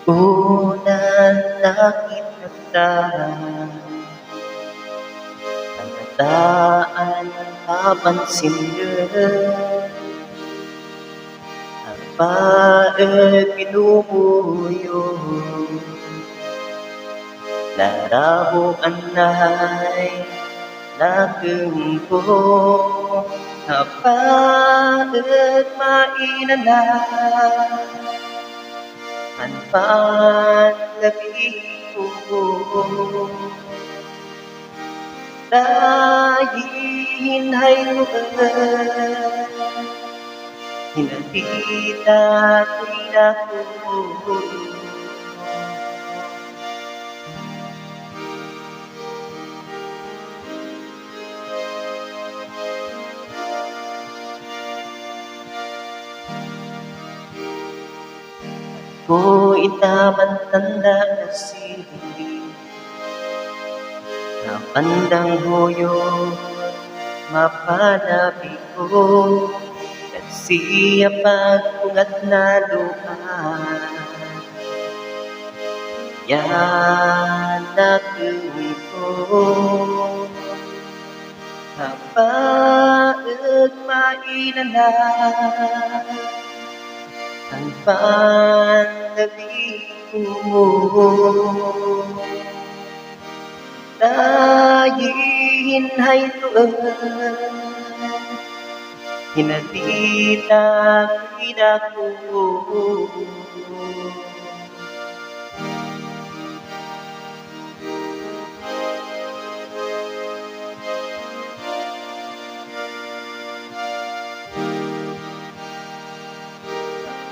Unang nakita ang kataan papansin ang bae pinumuyo larawan ay nagtumpo kapaet mainala ang panlabiho dahin hay lugar hinatita ko'y naku ko'y tamang tanda kasi na bandang huyo mapanabi ko kasi pagpungat na lupa yan nakuwi ko kapaet mainala ang panlabiho mo dahin hay tuan hinatita ko'y naku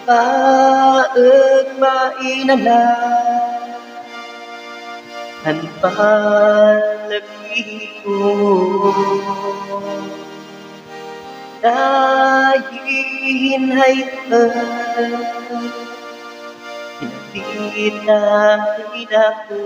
paet mainala ang panlabiho dahin hay tuan hinatita ko'y naku